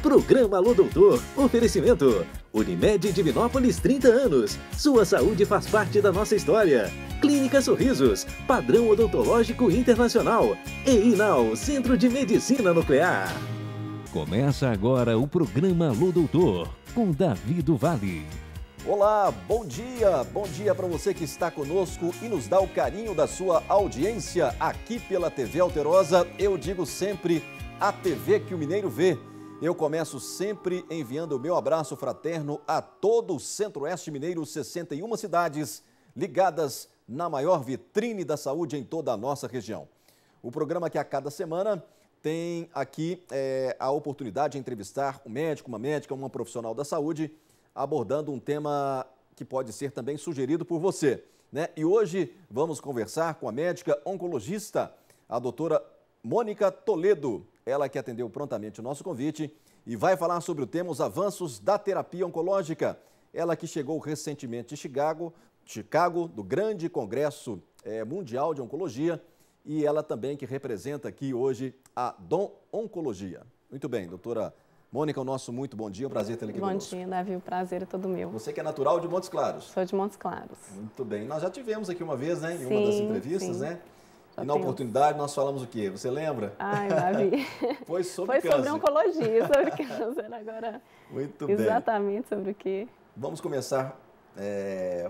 Programa Alô Doutor. Oferecimento. Unimed Divinópolis 30 anos. Sua saúde faz parte da nossa história. Clínica Sorrisos. Padrão odontológico internacional. E Inal, Centro de Medicina Nuclear. Começa agora o programa Alô Doutor, com Davi do Vale. Olá, bom dia para você que está conosco e nos dá o carinho da sua audiência aqui pela TV Alterosa. Eu digo sempre, a TV que o mineiro vê. Eu começo sempre enviando o meu abraço fraterno a todo o Centro-Oeste Mineiro, 61 cidades ligadas na maior vitrine da saúde em toda a nossa região. O programa que a cada semana tem aqui a oportunidade de entrevistar um médico, uma médica, uma profissional da saúde, abordando um tema que pode ser também sugerido por você, né? E hoje vamos conversar com a médica oncologista, a doutora Mônica Toledo, ela que atendeu prontamente o nosso convite e vai falar sobre o tema os avanços da terapia oncológica. Ela que chegou recentemente de Chicago, do grande Congresso Mundial de Oncologia, e ela também que representa aqui hoje a Dom Oncologia. Muito bem, doutora Mônica, o nosso muito bom dia, um prazer tê-la aqui conosco. Bom dia, Davi, o prazer é todo meu. Você que é natural de Montes Claros. Sou de Montes Claros. Muito bem, nós já tivemos aqui uma vez, né, em uma das entrevistas, sim. né? E na oportunidade nós falamos o quê? Você lembra? Ai, Davi. Foi sobre câncer. Foi sobre oncologia, sobre câncer. Agora, muito bem. Exatamente sobre o quê? Vamos começar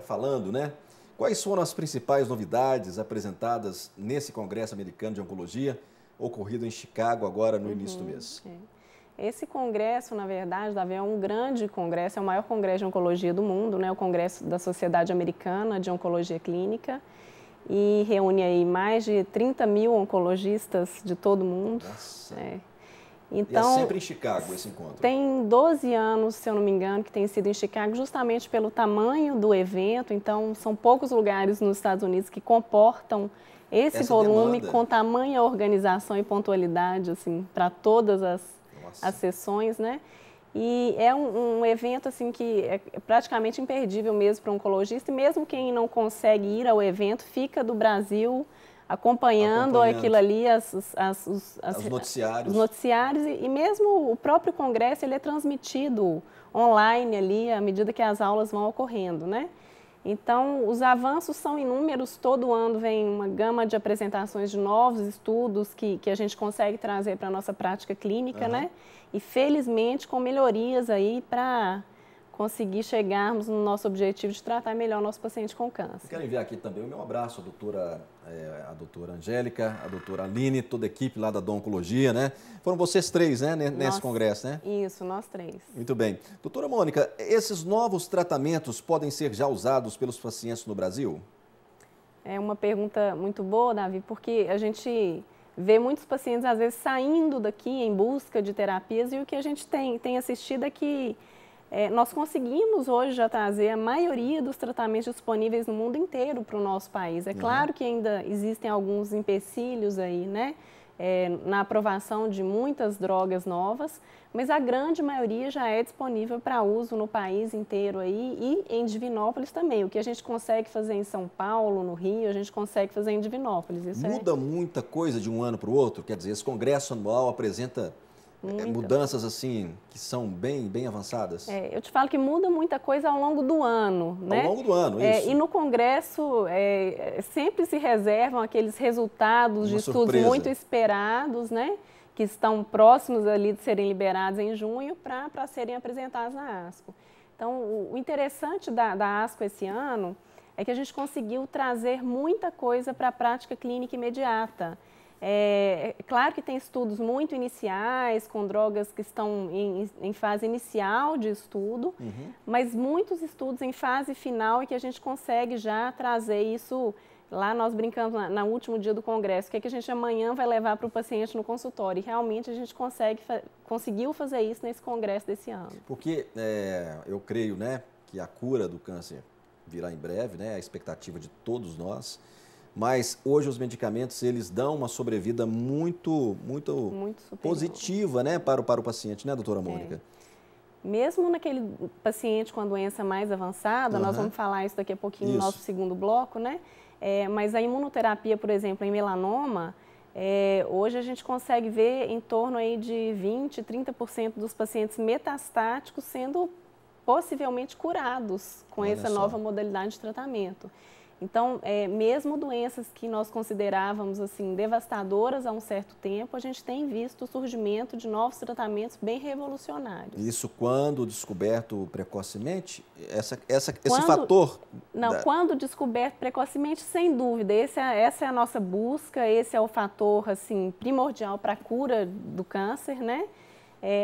falando, né? Quais foram as principais novidades apresentadas nesse Congresso Americano de Oncologia, ocorrido em Chicago agora no início do mês? Esse congresso, na verdade, Davi, é um grande congresso, é o maior congresso de oncologia do mundo, né? O Congresso da Sociedade Americana de Oncologia Clínica, e reúne aí mais de 30 mil oncologistas de todo o mundo. Nossa. Então, e é sempre em Chicago esse encontro? Tem 12 anos, se eu não me engano, que tem sido em Chicago, justamente pelo tamanho do evento. Então, são poucos lugares nos Estados Unidos que comportam esse volume com tamanha organização e pontualidade, assim, para todas as sessões, né? E é um evento assim que é praticamente imperdível mesmo para o oncologista, e mesmo quem não consegue ir ao evento fica do Brasil acompanhando aquilo ali, os noticiários e mesmo o próprio congresso ele é transmitido online ali à medida que as aulas vão ocorrendo, né? Então, os avanços são inúmeros, todo ano vem uma gama de apresentações de novos estudos que a gente consegue trazer para a nossa prática clínica, né? E felizmente com melhorias aí para conseguir chegarmos no nosso objetivo de tratar melhor o nosso paciente com câncer. Quero enviar aqui também o meu abraço à doutora Angélica, à doutora Aline, toda a equipe lá da Dom Oncologia, né? Foram vocês três, né, nesse congresso, né? Isso, nós três. Muito bem. Doutora Mônica, esses novos tratamentos podem ser já usados pelos pacientes no Brasil? É uma pergunta muito boa, Davi, porque a gente vê muitos pacientes, às vezes, saindo daqui em busca de terapias, e o que a gente tem assistido é que nós conseguimos hoje já trazer a maioria dos tratamentos disponíveis no mundo inteiro para o nosso país. É claro que ainda existem alguns empecilhos aí, né, na aprovação de muitas drogas novas, mas a grande maioria já é disponível para uso no país inteiro aí e em Divinópolis também. O que a gente consegue fazer em São Paulo, no Rio, a gente consegue fazer em Divinópolis. Isso muda muita coisa de um ano para o outro? Quer dizer, esse congresso anual apresenta mudanças assim que são bem avançadas? Eu te falo que muda muita coisa ao longo do ano, né? Ao longo do ano, isso. E no congresso sempre se reservam aqueles resultados de estudos muito esperados, né? Que estão próximos ali de serem liberados em junho para serem apresentados na ASCO. Então, o interessante da ASCO esse ano é que a gente conseguiu trazer muita coisa para a prática clínica imediata. Claro que tem estudos muito iniciais, com drogas que estão em fase inicial de estudo, mas muitos estudos em fase final e que a gente consegue já trazer isso. Lá nós brincamos no último dia do congresso, o que a gente amanhã vai levar para o paciente no consultório. E realmente a gente conseguiu fazer isso nesse congresso desse ano. Porque eu creio, né, que a cura do câncer virá em breve, né, a expectativa de todos nós. Mas hoje os medicamentos, eles dão uma sobrevida muito positiva, né, para o paciente, né, doutora Mônica? Mesmo naquele paciente com a doença mais avançada, nós vamos falar isso daqui a pouquinho no nosso segundo bloco, né? Mas a imunoterapia, por exemplo, em melanoma, Hoje a gente consegue ver em torno aí de 20%, 30% dos pacientes metastáticos sendo possivelmente curados com essa nova modalidade de tratamento. Então, mesmo doenças que nós considerávamos assim devastadoras há um certo tempo, a gente tem visto o surgimento de novos tratamentos bem revolucionários. Isso quando descoberto precocemente? Esse fator? Não, quando descoberto precocemente, sem dúvida. Essa é a nossa busca, esse é o fator assim, primordial para a cura do câncer, né?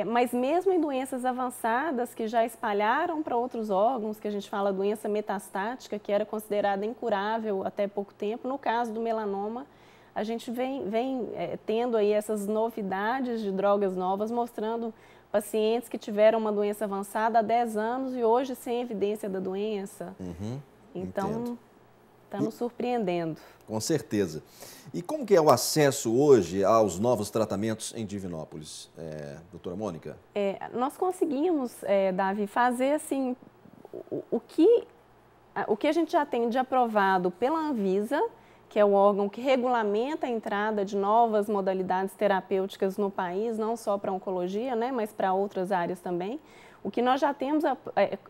Mas mesmo em doenças avançadas que já espalharam para outros órgãos, que a gente fala doença metastática, que era considerada incurável até pouco tempo, no caso do melanoma, a gente vem tendo aí essas novidades de drogas novas, mostrando pacientes que tiveram uma doença avançada há 10 anos e hoje sem evidência da doença. Então, está nos surpreendendo. Com certeza. E como que é o acesso hoje aos novos tratamentos em Divinópolis, doutora Mônica? Nós conseguimos, Davi, fazer assim, o que a gente já tem de aprovado pela Anvisa, que é o órgão que regulamenta a entrada de novas modalidades terapêuticas no país, não só para oncologia, né, mas para outras áreas também. O que nós já temos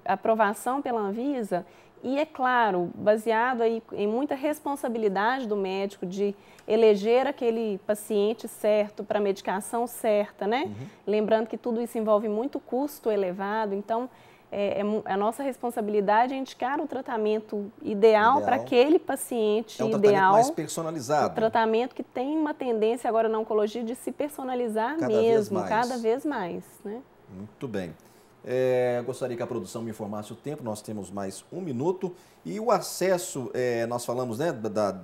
aprovação pela Anvisa, e é claro, baseado aí em muita responsabilidade do médico de eleger aquele paciente certo para a medicação certa, né? Lembrando que tudo isso envolve muito custo elevado, então a nossa responsabilidade é indicar o tratamento ideal para aquele paciente ideal. Tratamento mais personalizado. Um tratamento que tem uma tendência agora na oncologia de se personalizar cada vez mais, né? Muito bem. Gostaria que a produção me informasse o tempo, nós temos mais 1 minuto. E o acesso, nós falamos, né,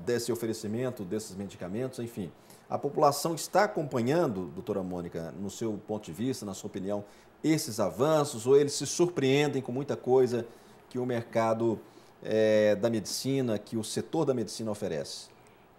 desse oferecimento, desses medicamentos, enfim. A população está acompanhando, doutora Mônica, no seu ponto de vista, na sua opinião, esses avanços, ou eles se surpreendem com muita coisa que o mercado da medicina, que o setor da medicina oferece?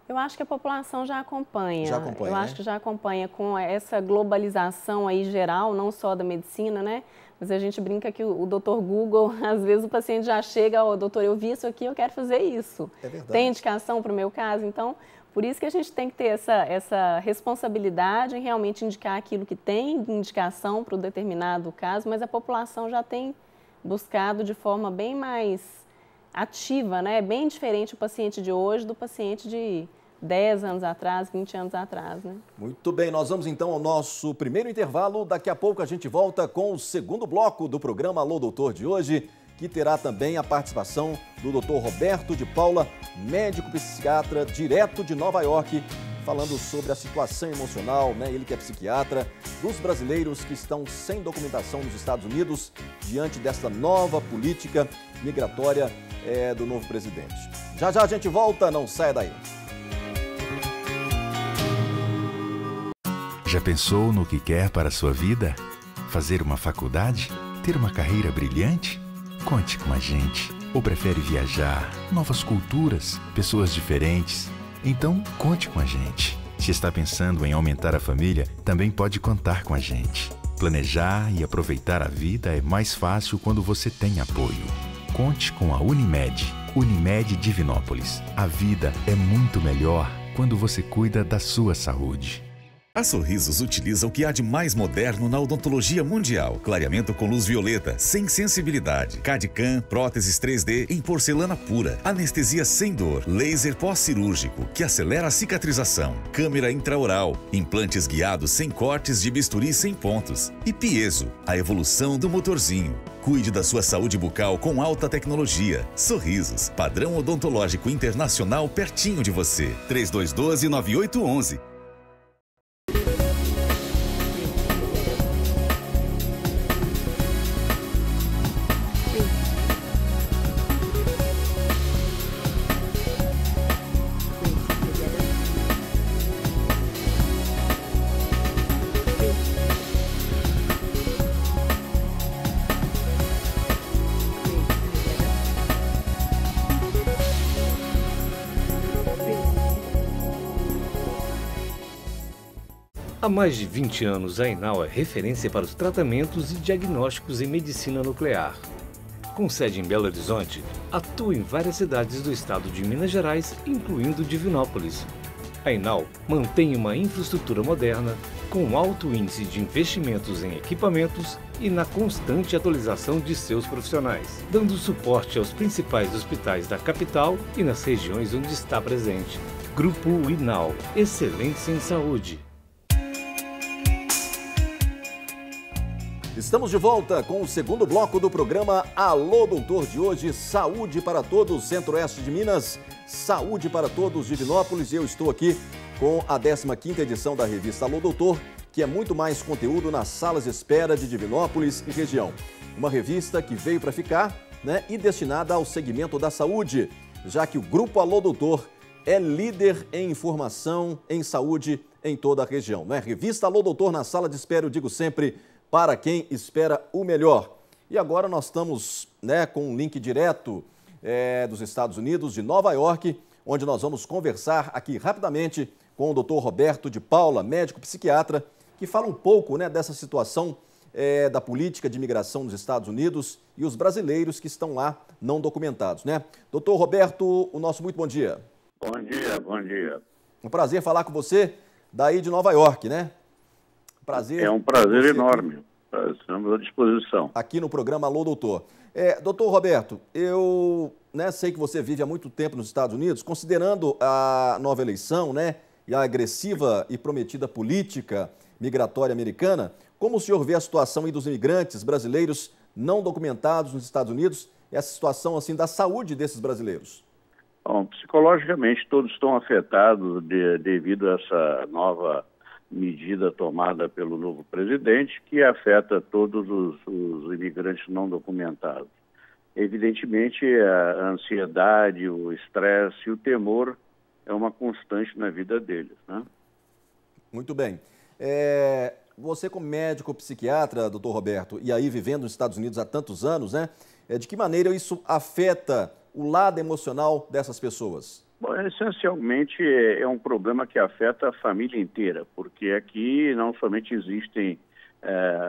Eu acho que a população já acompanha. Eu acho que já acompanha com essa globalização aí geral, não só da medicina, né? Mas a gente brinca que o doutor Google, às vezes o paciente já chega, doutor, eu vi isso aqui, eu quero fazer isso. É verdade. Tem indicação para o meu caso? Então, por isso que a gente tem que ter essa responsabilidade em realmente indicar aquilo que tem indicação para o determinado caso, mas a população já tem buscado de forma bem mais ativa, né? Bem diferente o paciente de hoje do paciente de 10 anos atrás, 20 anos atrás, né? Muito bem, nós vamos então ao nosso primeiro intervalo. Daqui a pouco a gente volta com o segundo bloco do programa Alô Doutor de hoje, que terá também a participação do Dr. Roberto de Paula, médico psiquiatra direto de Nova York, falando sobre a situação emocional, né? Ele que é psiquiatra, dos brasileiros que estão sem documentação nos Estados Unidos diante dessa nova política migratória do novo presidente. Já já a gente volta, não saia daí. Já pensou no que quer para a sua vida? Fazer uma faculdade? Ter uma carreira brilhante? Conte com a gente. Ou prefere viajar, novas culturas, pessoas diferentes? Então, conte com a gente. Se está pensando em aumentar a família, também pode contar com a gente. Planejar e aproveitar a vida é mais fácil quando você tem apoio. Conte com a Unimed. Unimed Divinópolis. A vida é muito melhor quando você cuida da sua saúde. A Sorrisos utiliza o que há de mais moderno na odontologia mundial. Clareamento com luz violeta, sem sensibilidade. CAD/CAM, próteses 3D em porcelana pura. Anestesia sem dor. Laser pós-cirúrgico, que acelera a cicatrização. Câmera intraoral. Implantes guiados sem cortes de bisturi sem pontos. E Piezo, a evolução do motorzinho. Cuide da sua saúde bucal com alta tecnologia. Sorrisos, padrão odontológico internacional pertinho de você. 3212-9811. Há mais de 20 anos, a Enal é referência para os tratamentos e diagnósticos em medicina nuclear. Com sede em Belo Horizonte, atua em várias cidades do estado de Minas Gerais, incluindo Divinópolis. A Inal mantém uma infraestrutura moderna, com alto índice de investimentos em equipamentos e na constante atualização de seus profissionais, dando suporte aos principais hospitais da capital e nas regiões onde está presente. Grupo Inal, excelência em saúde. Estamos de volta com o segundo bloco do programa Alô Doutor de hoje, Saúde para Todos, Centro-Oeste de Minas, Saúde para Todos, Divinópolis. E eu estou aqui com a 15ª edição da revista Alô Doutor, que é muito mais conteúdo nas salas de espera de Divinópolis e região. Uma revista que veio para ficar, né, e destinada ao segmento da saúde, já que o Grupo Alô Doutor é líder em informação em saúde em toda a região, né? Revista Alô Doutor na sala de espera, eu digo sempre, para quem espera o melhor. E agora nós estamos, né, com um link direto dos Estados Unidos, de Nova York, onde nós vamos conversar aqui rapidamente com o Dr. Roberto de Paula, médico psiquiatra, que fala um pouco, né, dessa situação da política de imigração nos Estados Unidos e os brasileiros que estão lá não documentados, né? Doutor Roberto, o nosso muito bom dia. Bom dia, bom dia. Um prazer falar com você daí de Nova York, né? Prazer. É um prazer enorme. Estamos à disposição. Aqui no programa Alô Doutor. Doutor Roberto, eu sei que você vive há muito tempo nos Estados Unidos, considerando a nova eleição, né, e a agressiva e prometida política migratória americana, como o senhor vê a situação aí dos imigrantes brasileiros não documentados nos Estados Unidos e essa situação assim da saúde desses brasileiros? Bom, psicologicamente todos estão afetados devido a essa nova medida tomada pelo novo presidente, que afeta todos os imigrantes não documentados. Evidentemente, a ansiedade, o estresse e o temor é uma constante na vida deles, né? Muito bem. Você como médico psiquiatra, doutor Roberto, e aí vivendo nos Estados Unidos há tantos anos, né? De que maneira isso afeta o lado emocional dessas pessoas? Bom, essencialmente é um problema que afeta a família inteira, porque aqui não somente existem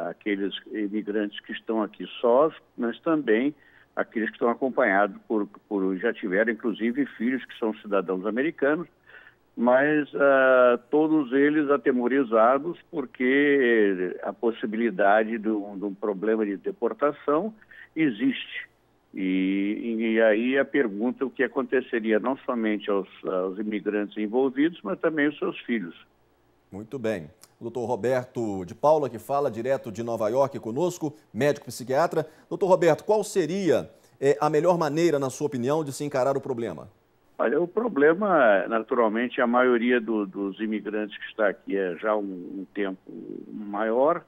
aqueles imigrantes que estão aqui sós, mas também aqueles que estão acompanhados já tiveram inclusive filhos que são cidadãos americanos, mas todos eles atemorizados porque a possibilidade de um problema de deportação existe. E aí a pergunta o que aconteceria não somente aos imigrantes envolvidos, mas também aos seus filhos. Muito bem. O doutor Roberto de Paula, que fala direto de Nova York conosco, médico psiquiatra. Doutor Roberto, qual seria a melhor maneira, na sua opinião, de se encarar o problema? Olha, o problema, naturalmente, a maioria dos imigrantes que está aqui já há um tempo maior,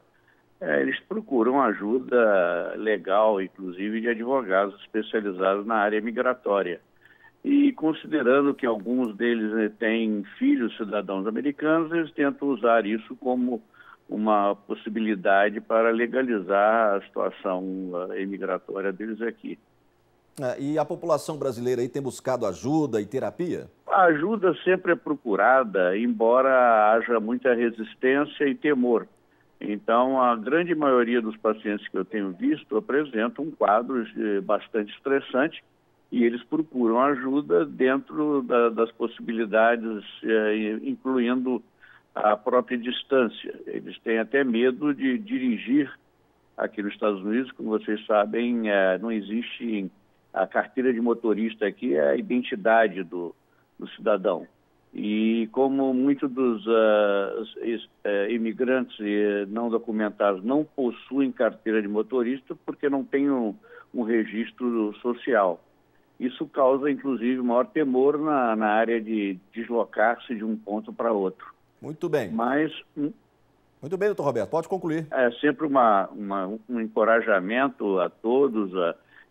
eles procuram ajuda legal, inclusive de advogados especializados na área migratória. E considerando que alguns deles têm filhos cidadãos americanos, eles tentam usar isso como uma possibilidade para legalizar a situação imigratória deles aqui. E a população brasileira aí tem buscado ajuda e terapia? A ajuda sempre é procurada, embora haja muita resistência e temor. Então, a grande maioria dos pacientes que eu tenho visto apresentam um quadro bastante estressante e eles procuram ajuda dentro das possibilidades, incluindo a própria distância. Eles têm até medo de dirigir aqui nos Estados Unidos. Como vocês sabem, não existe a carteira de motorista aqui, é a identidade do cidadão. E como muitos dos imigrantes não documentados não possuem carteira de motorista porque não têm um registro social. Isso causa, inclusive, maior temor na área de deslocar-se de um ponto para outro. Muito bem. Mas... Muito bem, doutor Roberto, pode concluir. É sempre um encorajamento a todos,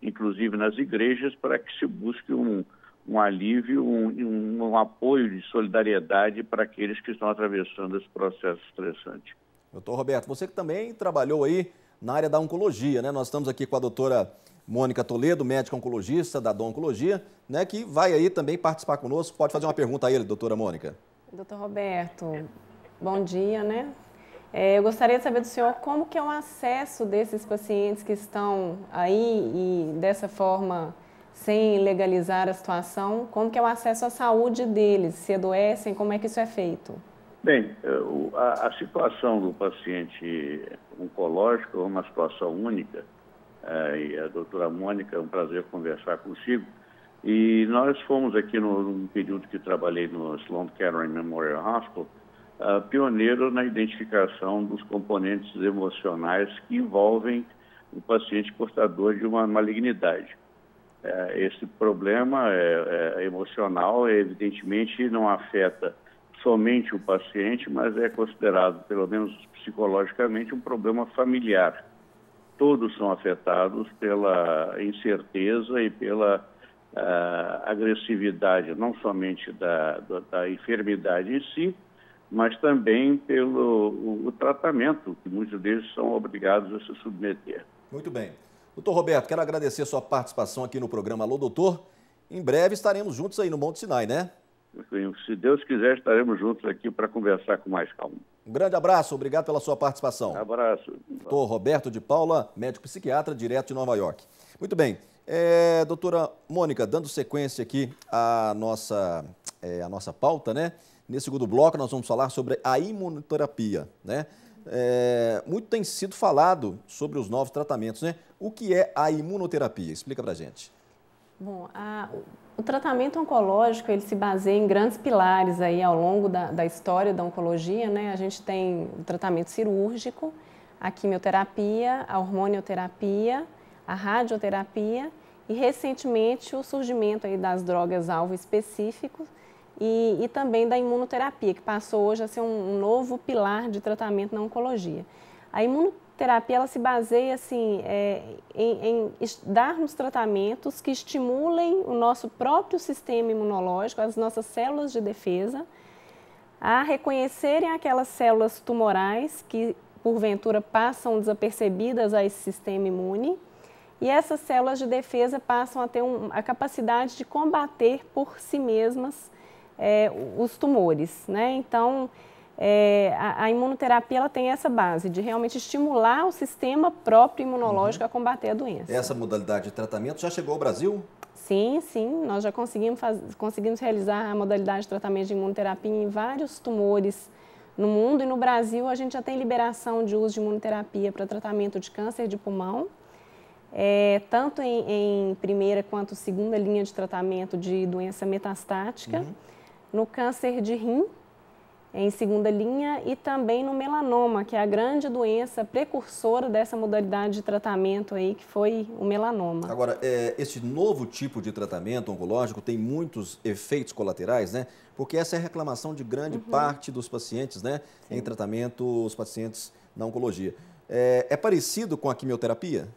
inclusive nas igrejas, para que se busque um alívio, um apoio de solidariedade para aqueles que estão atravessando esse processo estressante. Doutor Roberto, você que também trabalhou aí na área da oncologia, né? Nós estamos aqui com a doutora Mônica Toledo, médica oncologista da Dom Oncologia, né? Que vai aí também participar conosco. Pode fazer uma pergunta a ele, doutora Mônica. Doutor Roberto, bom dia, né? Eu gostaria de saber do senhor como que é o acesso desses pacientes que estão aí e dessa forma sem legalizar a situação, como que é o acesso à saúde deles? Se adoecem, como é que isso é feito? Bem, a situação do paciente oncológico é uma situação única, e a doutora Mônica, é um prazer conversar consigo, e nós fomos aqui no período que trabalhei no Sloan Kettering Memorial Hospital, pioneiro na identificação dos componentes emocionais que envolvem o paciente portador de uma malignidade. Esse problema emocional, evidentemente, não afeta somente o paciente, mas é considerado, pelo menos psicologicamente, um problema familiar. Todos são afetados pela incerteza e pela agressividade, não somente da enfermidade em si, mas também pelo tratamento, que muitos deles são obrigados a se submeter. Muito bem. Doutor Roberto, quero agradecer a sua participação aqui no programa Alô Doutor. Em breve estaremos juntos aí no Monte Sinai, né? Se Deus quiser, estaremos juntos aqui para conversar com mais calma. Um grande abraço, obrigado pela sua participação. Um abraço. Doutor Roberto de Paula, médico psiquiatra, direto de Nova York. Muito bem. Doutora Mônica, dando sequência aqui à nossa pauta, né? Nesse segundo bloco nós vamos falar sobre a imunoterapia, né? Muito tem sido falado sobre os novos tratamentos, né? O que é a imunoterapia? Explica pra gente. Bom, o tratamento oncológico, ele se baseia em grandes pilares aí ao longo da história da oncologia, né? A gente tem o tratamento cirúrgico, a quimioterapia, a hormonioterapia, a radioterapia e, recentemente, o surgimento aí das drogas-alvo específicos e também da imunoterapia, que passou hoje a ser um novo pilar de tratamento na oncologia. A imunoterapia, ela se baseia assim, em dar-nos tratamentos que estimulem o nosso próprio sistema imunológico, as nossas células de defesa, a reconhecerem aquelas células tumorais que, porventura, passam desapercebidas a esse sistema imune, e essas células de defesa passam a ter a capacidade de combater por si mesmas os tumores, né? Então, a imunoterapia, ela tem essa base de realmente estimular o sistema próprio imunológico a combater a doença. Essa modalidade de tratamento já chegou ao Brasil? Sim, nós já conseguimos realizar a modalidade de tratamento de imunoterapia em vários tumores no mundo, e no Brasil a gente já tem liberação de uso de imunoterapia para tratamento de câncer de pulmão, tanto em primeira quanto segunda linha de tratamento de doença metastática, no câncer de rim, em segunda linha, e também no melanoma, que é a grande doença precursora dessa modalidade de tratamento aí, que foi o melanoma. Agora, esse novo tipo de tratamento oncológico tem muitos efeitos colaterais, né? Porque essa é a reclamação de grande parte dos pacientes, né? Sim. Em tratamento, os pacientes na oncologia. É parecido com a quimioterapia?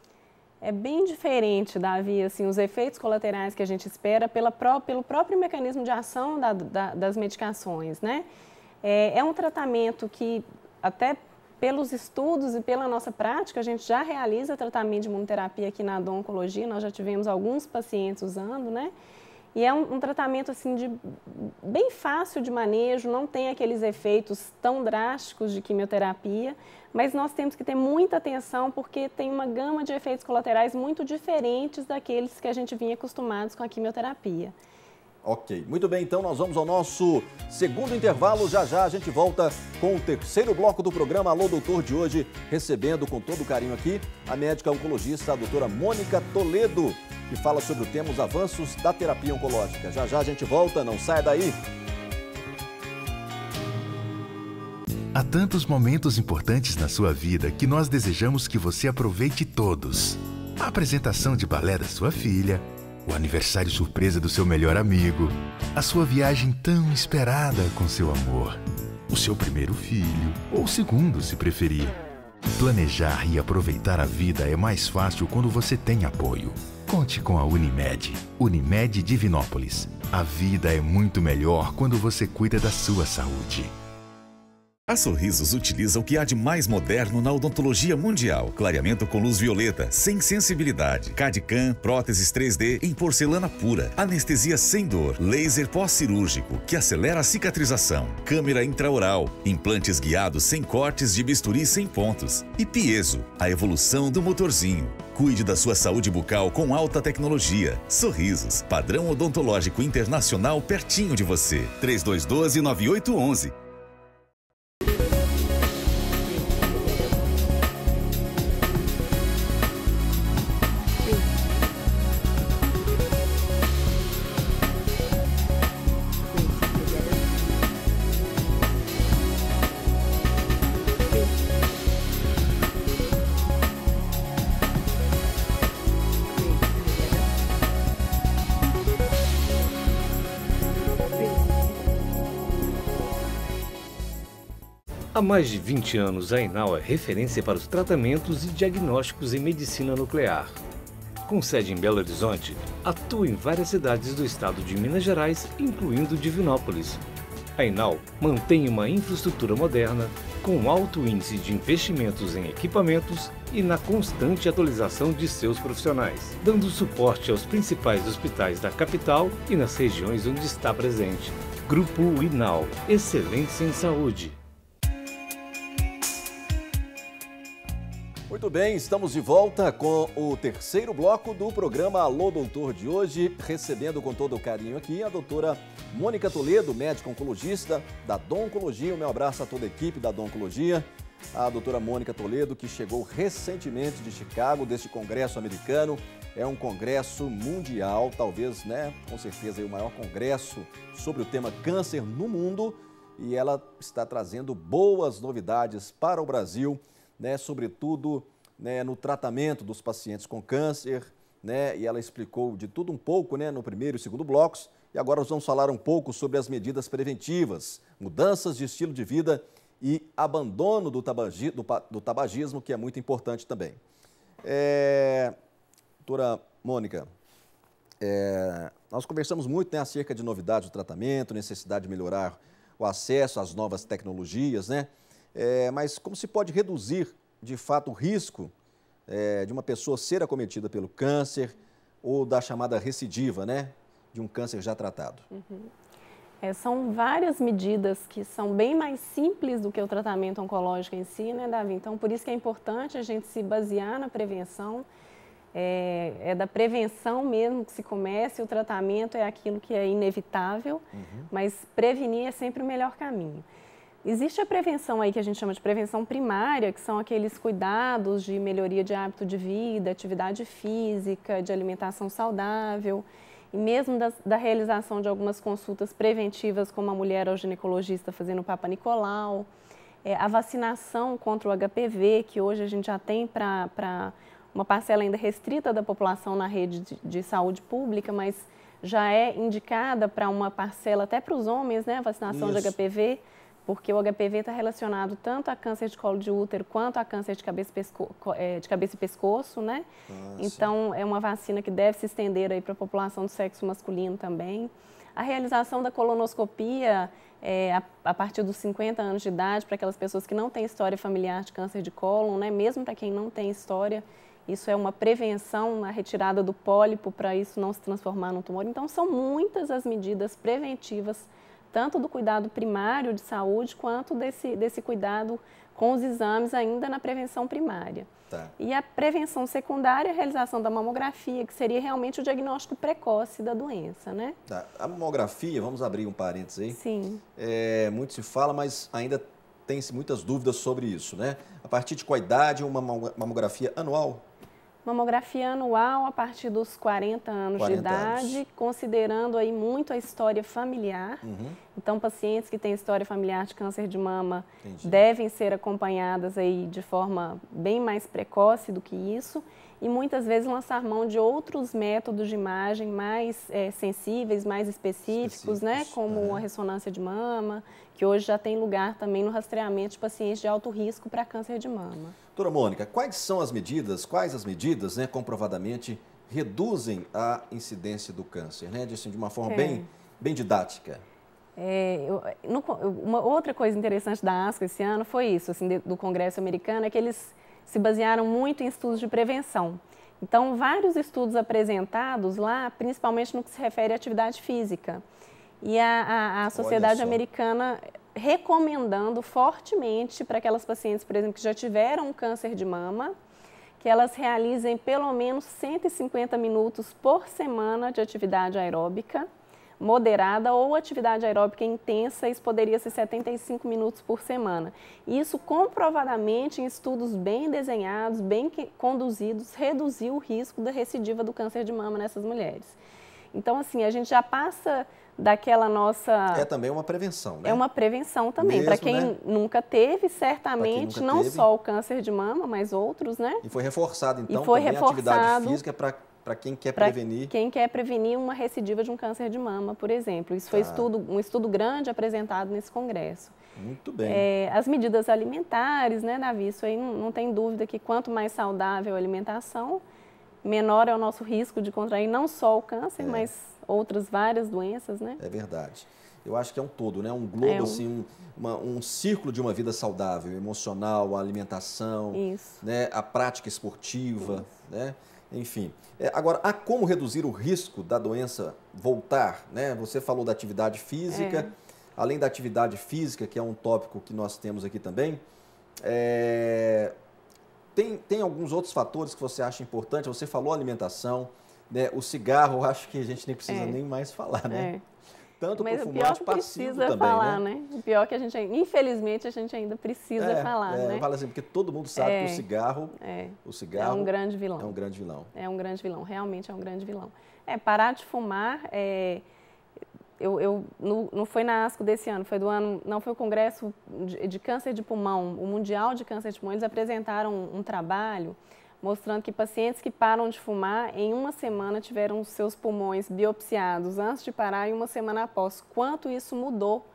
É bem diferente, Davi, assim, os efeitos colaterais que a gente espera pelo próprio mecanismo de ação das medicações, né? É um tratamento que, até pelos estudos e pela nossa prática, a gente já realiza tratamento de imunoterapia aqui na oncologia, nós já tivemos alguns pacientes usando, né? E é um tratamento, assim, bem fácil de manejo, não tem aqueles efeitos tão drásticos de quimioterapia, mas nós temos que ter muita atenção porque tem uma gama de efeitos colaterais muito diferentes daqueles que a gente vinha acostumados com a quimioterapia. Ok, muito bem, então nós vamos ao nosso segundo intervalo. Já já a gente volta com o terceiro bloco do programa Alô Doutor de hoje, recebendo com todo carinho aqui a médica oncologista, a doutora Mônica Toledo, que fala sobre o tema os avanços da terapia oncológica. Já já a gente volta, não saia daí. Há tantos momentos importantes na sua vida que nós desejamos que você aproveite todos. A apresentação de balé da sua filha, o aniversário surpresa do seu melhor amigo, a sua viagem tão esperada com seu amor, o seu primeiro filho, ou segundo, se preferir. Planejar e aproveitar a vida é mais fácil quando você tem apoio. Conte com a Unimed. Unimed Divinópolis. A vida é muito melhor quando você cuida da sua saúde. A Sorrisos utiliza o que há de mais moderno na odontologia mundial. Clareamento com luz violeta, sem sensibilidade. CAD/CAM, próteses 3D em porcelana pura. Anestesia sem dor. Laser pós-cirúrgico, que acelera a cicatrização. Câmera intraoral. Implantes guiados sem cortes de bisturi sem pontos. E Piezo, a evolução do motorzinho. Cuide da sua saúde bucal com alta tecnologia. Sorrisos, padrão odontológico internacional pertinho de você. 3212-9811. Há mais de 20 anos, a Enal é referência para os tratamentos e diagnósticos em medicina nuclear. Com sede em Belo Horizonte, atua em várias cidades do estado de Minas Gerais, incluindo Divinópolis. A Enal mantém uma infraestrutura moderna, com alto índice de investimentos em equipamentos e na constante atualização de seus profissionais, dando suporte aos principais hospitais da capital e nas regiões onde está presente. Grupo Enal, excelência em saúde. Muito bem, estamos de volta com o terceiro bloco do programa Alô Doutor de hoje, recebendo com todo o carinho aqui a doutora Mônica Toledo, médica oncologista da Doncologia. O meu abraço a toda a equipe da Doncologia. A doutora Mônica Toledo, que chegou recentemente de Chicago, deste congresso americano. É um congresso mundial, talvez, né, com certeza, o maior congresso sobre o tema câncer no mundo. E ela está trazendo boas novidades para o Brasil, né, sobretudo, né, no tratamento dos pacientes com câncer, né, e ela explicou de tudo um pouco, né, no primeiro e segundo blocos. E agora nós vamos falar um pouco sobre as medidas preventivas, mudanças de estilo de vida e abandono do tabagismo, que é muito importante também. Doutora Mônica, nós conversamos muito, né, acerca de novidades do tratamento, necessidade de melhorar o acesso às novas tecnologias, né? Mas como se pode reduzir, de fato, o risco de uma pessoa ser acometida pelo câncer ou da chamada recidiva, né, de um câncer já tratado? São várias medidas que são bem mais simples do que o tratamento oncológico em si, né, Davi? Então, por isso que é importante a gente se basear na prevenção. É da prevenção mesmo que se comece, o tratamento é aquilo que é inevitável, mas prevenir é sempre o melhor caminho. Existe a prevenção aí que a gente chama de prevenção primária, que são aqueles cuidados de melhoria de hábito de vida, atividade física, de alimentação saudável, e mesmo da realização de algumas consultas preventivas, como a mulher ao ginecologista fazendo o Papa Nicolau, a vacinação contra o HPV, que hoje a gente já tem para uma parcela ainda restrita da população na rede de saúde pública, mas já é indicada para uma parcela até para os homens, né, a vacinação de HPV, porque o HPV está relacionado tanto a câncer de colo de útero quanto a câncer de cabeça e pescoço, né? Então, é uma vacina que deve se estender aí para a população do sexo masculino também. A realização da colonoscopia a partir dos 50 anos de idade, para aquelas pessoas que não têm história familiar de câncer de cólon, né? Mesmo para quem não tem história, isso é uma prevenção, a retirada do pólipo para isso não se transformar num tumor. Então, são muitas as medidas preventivas, tanto do cuidado primário de saúde, quanto desse cuidado com os exames ainda na prevenção primária. E a prevenção secundária, a realização da mamografia, que seria realmente o diagnóstico precoce da doença, né? A mamografia, vamos abrir um parênteses aí. Sim. Muito se fala, mas ainda tem-se muitas dúvidas sobre isso, né? A partir de qual idade uma mamografia anual? Mamografia anual a partir dos 40 anos de idade, considerando aí muito a história familiar. Então, pacientes que têm história familiar de câncer de mama devem ser acompanhadas aí de forma bem mais precoce do que isso. E muitas vezes lançar mão de outros métodos de imagem mais sensíveis, mais específicos, né? Como a ressonância de mama, que hoje já tem lugar também no rastreamento de pacientes de alto risco para câncer de mama. Doutora Mônica, quais as medidas, né, comprovadamente reduzem a incidência do câncer, né? De uma forma bem didática. Uma outra coisa interessante da ASCO esse ano foi isso, assim, do Congresso americano, é que eles se basearam muito em estudos de prevenção. Então, vários estudos apresentados lá, principalmente no que se refere à atividade física. E a Sociedade Americana recomendando fortemente para aquelas pacientes, por exemplo, que já tiveram um câncer de mama, que elas realizem pelo menos 150 minutos por semana de atividade aeróbica moderada ou atividade aeróbica intensa, isso poderia ser 75 minutos por semana. Isso comprovadamente em estudos bem desenhados, bem conduzidos, reduziu o risco da recidiva do câncer de mama nessas mulheres. Então, assim, a gente já passa daquela nossa... É também uma prevenção, né? É uma prevenção também. Para quem nunca teve, certamente, não só o câncer de mama, mas outros, né? E foi reforçado, então, também a atividade física para quem quer prevenir. Quem quer prevenir uma recidiva de um câncer de mama, por exemplo. Isso foi um estudo grande apresentado nesse congresso. Muito bem. As medidas alimentares, né, Davi? Isso aí não tem dúvida que quanto mais saudável a alimentação, menor é o nosso risco de contrair não só o câncer, mas outras várias doenças, né? É verdade. Eu acho que é um todo, né? Um globo, assim, um círculo de uma vida saudável, emocional, a alimentação, né? A prática esportiva, né? Enfim. Agora, há como reduzir o risco da doença voltar, né? Você falou da atividade física, além da atividade física, que é um tópico que nós temos aqui também, tem alguns outros fatores que você acha importante? Você falou alimentação, né? O cigarro, eu acho que a gente nem precisa nem mais falar, né? Tanto para o fumante passivo também, falar, né? O pior que a gente, infelizmente, a gente ainda precisa falar, né? Eu falo assim, porque todo mundo sabe que o cigarro é um grande vilão. É um grande vilão. É um grande vilão, realmente é um grande vilão. Parar de fumar, não foi na ASCO desse ano, foi do ano, não foi o Congresso de Câncer de Pulmão, o Mundial de Câncer de Pulmão, eles apresentaram um trabalho mostrando que pacientes que param de fumar, em uma semana tiveram seus pulmões biopsiados antes de parar e uma semana após. Quanto isso mudou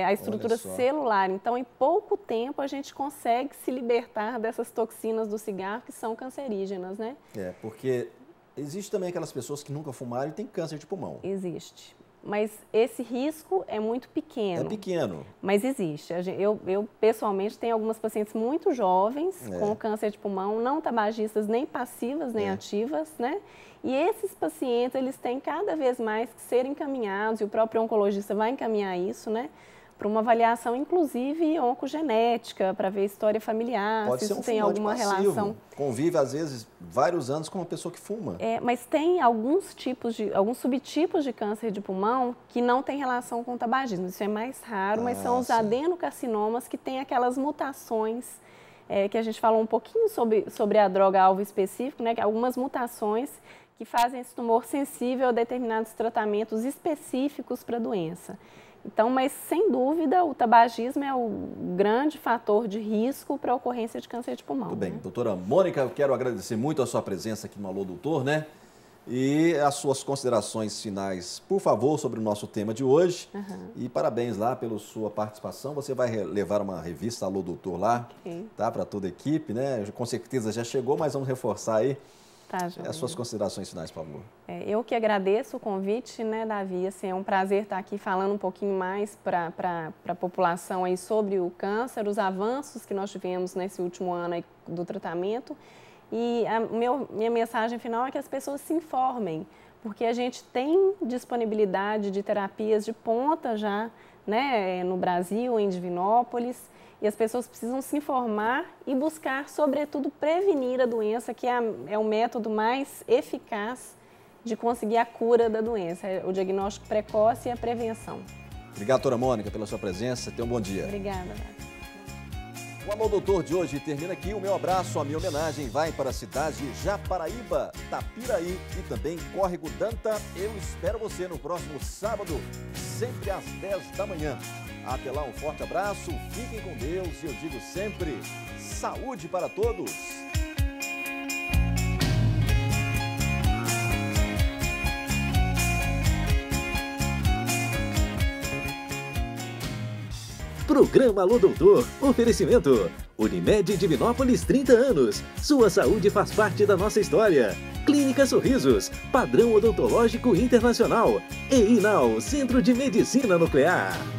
a estrutura celular. Então, em pouco tempo, a gente consegue se libertar dessas toxinas do cigarro que são cancerígenas, né? Porque existe também aquelas pessoas que nunca fumaram e têm câncer de pulmão. Existe. Mas esse risco é muito pequeno. É pequeno. Mas existe. Eu pessoalmente, tenho algumas pacientes muito jovens com câncer de pulmão, não tabagistas, nem passivas, nem ativas, né? E esses pacientes, eles têm cada vez mais que ser encaminhados, e o próprio oncologista vai encaminhar isso, né? Para uma avaliação, inclusive, oncogenética, para ver história familiar, Pode se ser isso tem alguma passivo. Relação. Convive, às vezes, vários anos com uma pessoa que fuma. Mas tem alguns subtipos de câncer de pulmão que não tem relação com o tabagismo. Isso é mais raro, mas são os adenocarcinomas que têm aquelas mutações, que a gente falou um pouquinho sobre a droga-alvo específico, né? Algumas mutações que fazem esse tumor sensível a determinados tratamentos específicos para a doença. Então, mas sem dúvida, o tabagismo é o grande fator de risco para a ocorrência de câncer de pulmão. Muito bem. Doutora Mônica, eu quero agradecer muito a sua presença aqui no Alô Doutor, né? E as suas considerações finais, por favor, sobre o nosso tema de hoje. E parabéns lá pela sua participação. Você vai levar uma revista Alô Doutor lá, tá? Para toda a equipe, né? Com certeza já chegou, mas vamos reforçar aí. As suas considerações finais, por favor. Eu que agradeço o convite, né, Davi? Assim, é um prazer estar aqui falando um pouquinho mais para a população aí sobre o câncer, os avanços que nós tivemos nesse último ano aí do tratamento. E minha mensagem final é que as pessoas se informem, porque a gente tem disponibilidade de terapias de ponta já, né, no Brasil, em Divinópolis. E as pessoas precisam se informar e buscar, sobretudo, prevenir a doença, que é o método mais eficaz de conseguir a cura da doença, o diagnóstico precoce e a prevenção. Obrigado, doutora Mônica, pela sua presença. Tenha um bom dia. Obrigada. O Alô Doutor de hoje termina aqui. O meu abraço, a minha homenagem vai para a cidade de Japaraíba, Tapiraí e também Córrego Danta. Eu espero você no próximo sábado, sempre às 10 da manhã. Até lá, um forte abraço, fiquem com Deus e eu digo sempre, saúde para todos! Programa Alô Doutor, oferecimento Unimed Divinópolis 30 anos. Sua saúde faz parte da nossa história. Clínica Sorrisos, padrão odontológico internacional. E Inal, Centro de Medicina Nuclear.